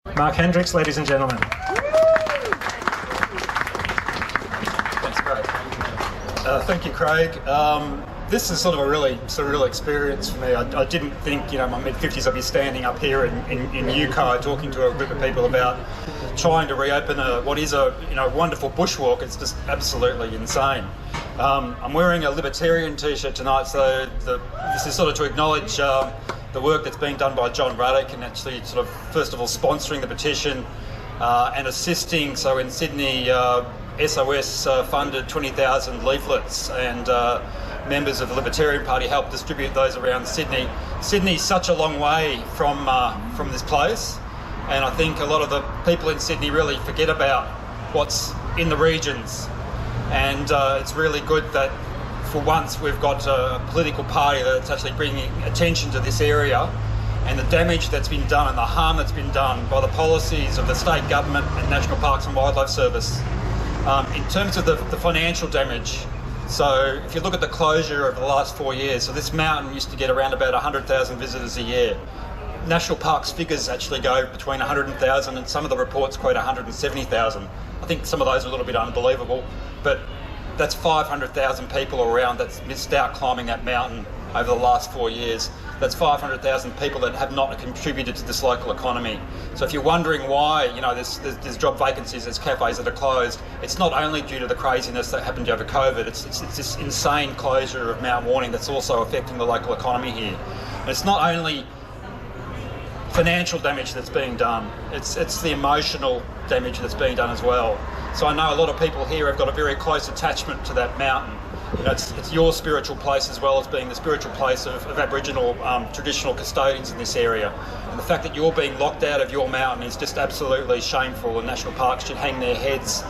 Marc Hendrickx, ladies and gentlemen. Thanks, Craig. Thank you, Craig. This is sort of a really surreal experience for me. I didn't think, my mid-50s I'd be standing up here in Yukon talking to a group of people about trying to reopen what is a wonderful bushwalk. It's just absolutely insane. I'm wearing a Libertarian t-shirt tonight, so this is sort of to acknowledge the work that's being done by John Ruddick and actually sort of first of all sponsoring the petition and assisting. So in Sydney, SOS funded 20,000 leaflets and members of the Libertarian Party helped distribute those around Sydney. Sydney's such a long way from this place, and I think a lot of the people in Sydney really forget about what's in the regions, and it's really good that for once we've got a political party that's actually bringing attention to this area and the damage that's been done and the harm that's been done by the policies of the state government and National Parks and Wildlife Service. In terms of the financial damage, so if you look at the closure of the last 4 years, so this mountain used to get around about 100,000 visitors a year. National Parks figures actually go between 100,000 and some of the reports quote 170,000. I think some of those are a little bit unbelievable, but that's 500,000 people around that's missed out climbing that mountain over the last 4 years. That's 500,000 people that have not contributed to this local economy. So if you're wondering why, there's job vacancies, there's cafes that are closed, it's not only due to the craziness that happened over COVID, it's this insane closure of Mount Warning that's also affecting the local economy here. And it's not only financial damage that's being done, it's the emotional damage that's being done as well. So I know a lot of people here have got a very close attachment to that mountain. It's your spiritual place as well as being the spiritual place of Aboriginal traditional custodians in this area. And the fact that you're being locked out of your mountain is just absolutely shameful, and National Parks should hang their heads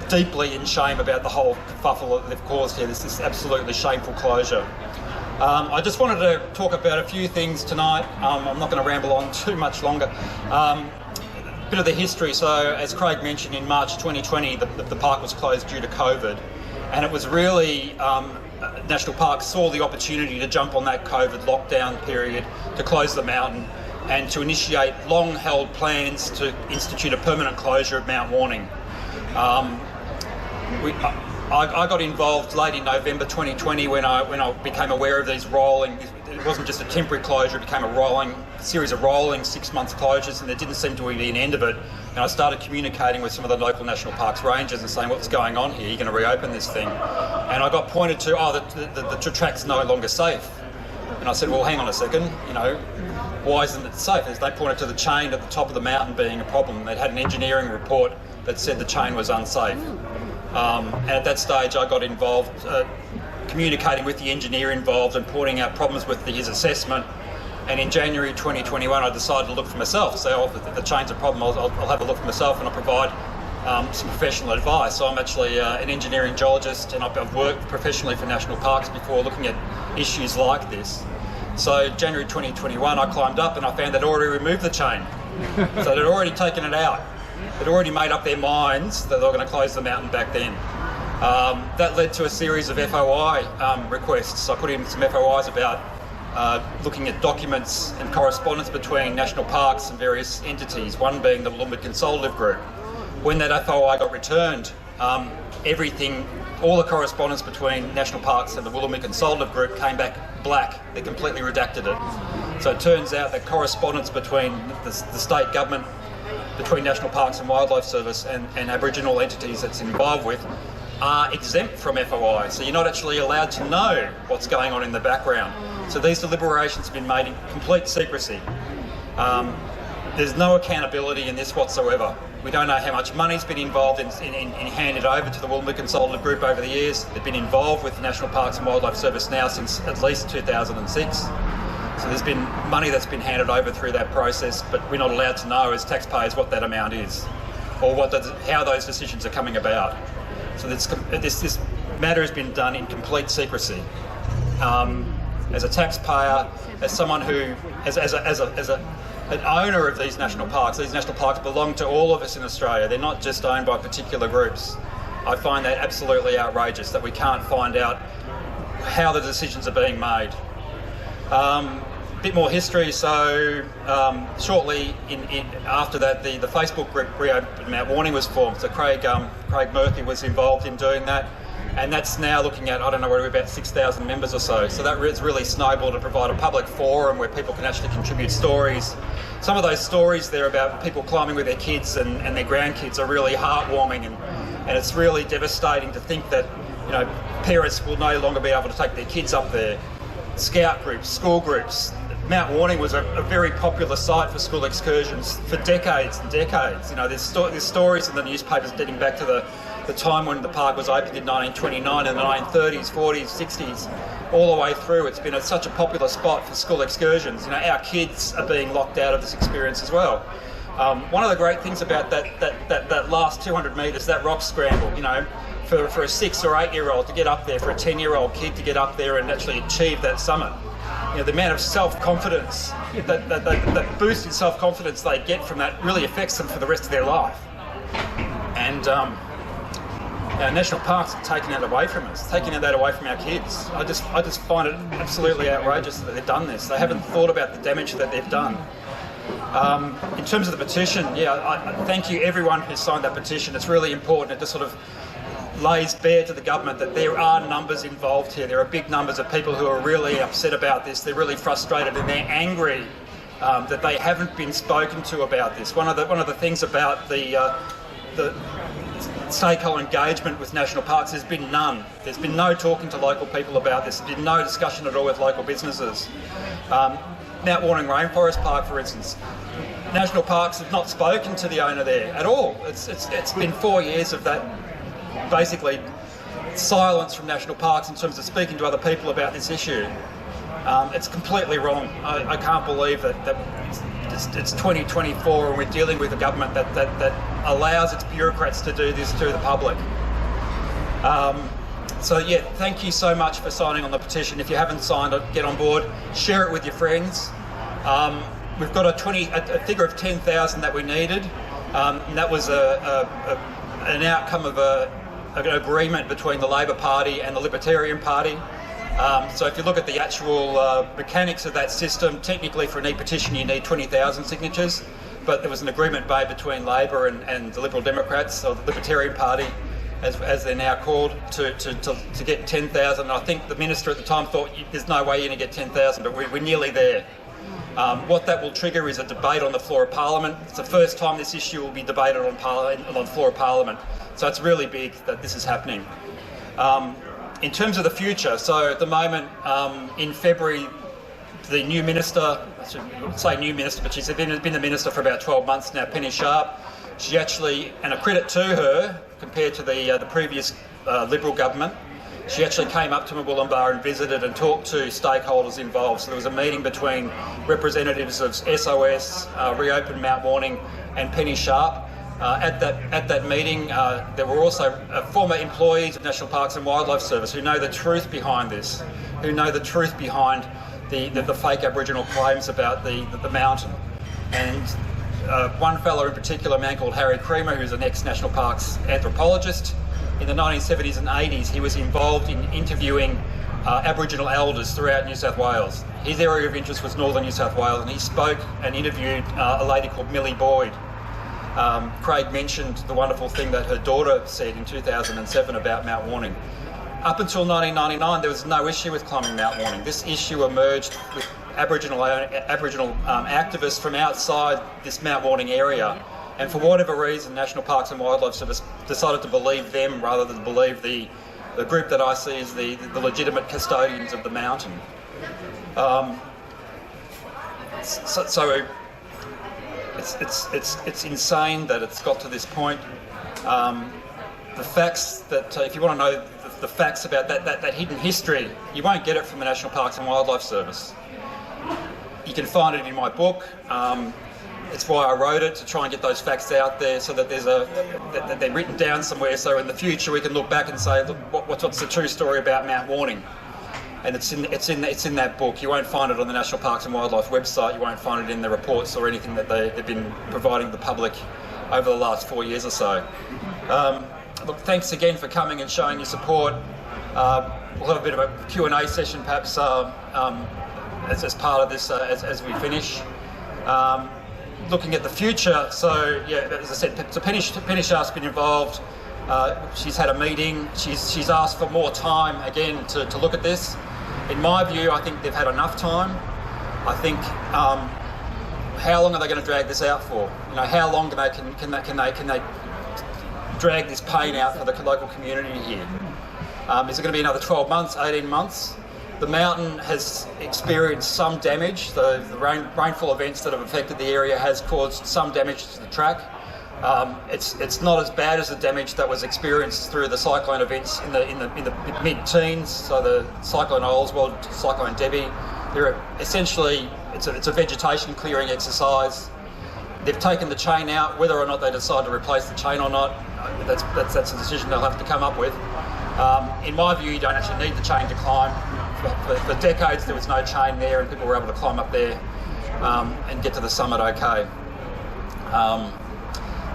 deeply in shame about the whole kerfuffle that they've caused here. This is absolutely shameful closure. I just wanted to talk about a few things tonight. I'm not going to ramble on too much longer. A bit of the history. So as Craig mentioned, in March 2020 the park was closed due to COVID, and it was really National Parks saw the opportunity to jump on that COVID lockdown period to close the mountain and to initiate long held plans to institute a permanent closure of Mount Warning. I got involved late in November 2020 when I became aware of these rolling. It wasn't just a temporary closure; it became a series of rolling 6 month closures, and there didn't seem to be an end of it. And I started communicating with some of the local National Parks rangers and saying, "What's going on here? You're going to reopen this thing?" And I got pointed to, the track's no longer safe. And I said, "Well, hang on a second. Why isn't it safe?" As they pointed to the chain at the top of the mountain being a problem. They'd had an engineering report that said the chain was unsafe. And at that stage I got involved communicating with the engineer involved and pointing out problems with his assessment. And in January 2021 I decided to look for myself. So if the chain's a problem, I'll have a look for myself and I'll provide some professional advice. So I'm actually an engineering geologist, and I've worked professionally for National Parks before looking at issues like this. So January 2021 I climbed up and I found they'd already removed the chain. So they'd already taken it out. They'd already made up their minds that they were going to close the mountain back then. That led to a series of FOI requests. I put in some FOIs about looking at documents and correspondence between National Parks and various entities, one being the Wollumba Consultative Group. When that FOI got returned, all the correspondence between National Parks and the Wollumba Consultative Group came back black. They completely redacted it. So it turns out that correspondence between the state government, between National Parks and Wildlife Service and Aboriginal entities that's involved with are exempt from FOI. So you're not actually allowed to know what's going on in the background. So these deliberations have been made in complete secrecy. There's no accountability in this whatsoever. We don't know how much money's been involved in handed over to the Wollumba Consultative Group over the years. They've been involved with the National Parks and Wildlife Service now since at least 2006. So there's been money that's been handed over through that process, but we're not allowed to know as taxpayers what that amount is, or how those decisions are coming about. So this matter has been done in complete secrecy. As a taxpayer, as someone who, as an owner of these national parks belong to all of us in Australia. They're not just owned by particular groups. I find that absolutely outrageous that we can't find out how the decisions are being made. bit more history. So shortly after that, the Facebook group Reopen Mount Warning was formed. So Craig Murphy was involved in doing that, and that's now looking at, I don't know, we're about 6,000 members or so. So that has really snowballed to provide a public forum where people can actually contribute stories. Some of those stories there about people climbing with their kids and their grandkids are really heartwarming, and it's really devastating to think that, you know, parents will no longer be able to take their kids up there. Scout groups, school groups. Mount Warning was a very popular site for school excursions for decades and decades. You know, there's stories in the newspapers dating back to the time when the park was opened in 1929, in the 1930s, 40s, 60s, all the way through. It's been such a popular spot for school excursions. You know, our kids are being locked out of this experience as well. One of the great things about that last 200 metres, that rock scramble, you know, for a 6 or 8 year old to get up there, for a 10-year-old kid to get up there and actually achieve that summit. You know, the amount of self-confidence, that boost in self-confidence they get from that really affects them for the rest of their life. And our national parks have taken that away from us, taking that away from our kids. I just find it absolutely outrageous that they've done this. They haven't thought about the damage that they've done. In terms of the petition, I thank you everyone who signed that petition. It's really important. It just sort of lays bare to the government that there are numbers involved here. There are big numbers of people who are really upset about this. They're really frustrated and they're angry that they haven't been spoken to about this. One of the things about the stakeholder engagement with national parks, there's been none. There's been no talking to local people about this. There's been no discussion at all with local businesses. Mount Warning Rainforest Park, for instance, national parks have not spoken to the owner there at all. It's been 4 years of that basically silence from national parks in terms of speaking to other people about this issue. It's completely wrong. I can't believe that it's 2024 and we're dealing with a government that allows its bureaucrats to do this to the public. So yeah, thank you so much for signing on the petition. If you haven't signed it, get on board, share it with your friends. We've got a figure of 10,000 that we needed, and that was an outcome of an agreement between the Labor Party and the Libertarian Party. So if you look at the actual mechanics of that system, technically for an e-petition you need 20,000 signatures, but there was an agreement made between Labor and the Liberal Democrats, or the Libertarian Party, as they're now called, to get 10,000. I think the Minister at the time thought there's no way you're going to get 10,000, but we're nearly there. What that will trigger is a debate on the floor of Parliament. It's the first time this issue will be debated on the floor of Parliament. So it's really big that this is happening. In terms of the future, so at the moment, in February, the new minister, I should say new minister, but she's been the minister for about 12 months now, Penny Sharp. She actually, and a credit to her, compared to the previous Liberal government, she actually came up to Murwillumbah and visited and talked to stakeholders involved. So there was a meeting between representatives of SOS, Reopen Mount Warning and Penny Sharp. At that meeting, there were also former employees of National Parks and Wildlife Service who know the truth behind this, who know the truth behind the fake Aboriginal claims about the mountain. And one fellow in particular, a man called Harry Creamer, who's an ex-National Parks anthropologist, in the 1970s and 80s, he was involved in interviewing Aboriginal elders throughout New South Wales. His area of interest was northern New South Wales, and he spoke and interviewed a lady called Millie Boyd. Craig mentioned the wonderful thing that her daughter said in 2007 about Mount Warning. Up until 1999, there was no issue with climbing Mount Warning. This issue emerged with Aboriginal activists from outside this Mount Warning area. And for whatever reason, National Parks and Wildlife Service decided to believe them rather than believe the group that I see as the legitimate custodians of the mountain. So it's insane that it's got to this point. The facts that, if you want to know the facts about that hidden history, you won't get it from the National Parks and Wildlife Service. You can find it in my book. It's why I wrote it, to try and get those facts out there so that that they're written down somewhere, so in the future we can look back and say, look, what's the true story about Mount Warning? And it's in that book. You won't find it on the National Parks and Wildlife website. You won't find it in the reports or anything that they've been providing the public over the last 4 years or so. Look, thanks again for coming and showing your support. We'll have a bit of a Q&A session perhaps as part of this as we finish. Looking at the future, so yeah, as I said, so Penny Sharp's been involved. She's had a meeting. She's asked for more time again to look at this. In my view, I think they've had enough time. I think how long are they going to drag this out for? You know, how long can they drag this pain out for the local community here? Is it going to be another 12 months, 18 months? The mountain has experienced some damage. The rainfall events that have affected the area has caused some damage to the track. It's not as bad as the damage that was experienced through the cyclone events in the mid-teens. So the Cyclone Oswald, Cyclone Debbie. They're essentially it's a vegetation clearing exercise. They've taken the chain out. Whether or not they decide to replace the chain or not, that's a decision they'll have to come up with. In my view, you don't actually need the chain to climb. For decades there was no chain there and people were able to climb up there and get to the summit okay.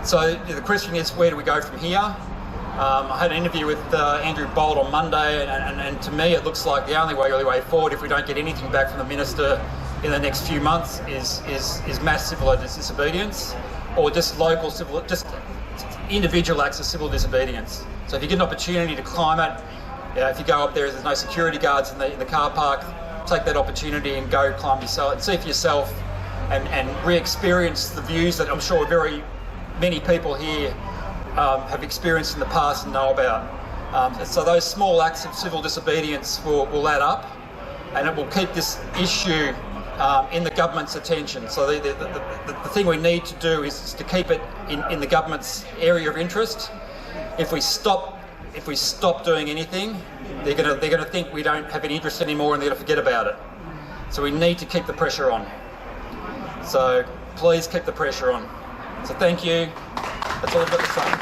So the question is, where do we go from here? I had an interview with Andrew Bolt on Monday and to me it looks like the only way forward, if we don't get anything back from the Minister in the next few months, is mass civil disobedience, or just individual acts of civil disobedience. So if you get an opportunity to climb it, if you go up there, there's no security guards in the car park, take that opportunity and go climb yourself and see for yourself and re-experience the views that I'm sure very many people here have experienced in the past and know about. So those small acts of civil disobedience will add up, and it will keep this issue in the government's attention. So the thing we need to do is to keep it in the government's area of interest. If we stop doing anything, they're going to think we don't have any interest anymore and they're going to forget about it. So we need to keep the pressure on. So please keep the pressure on. So thank you. That's all I've got to say.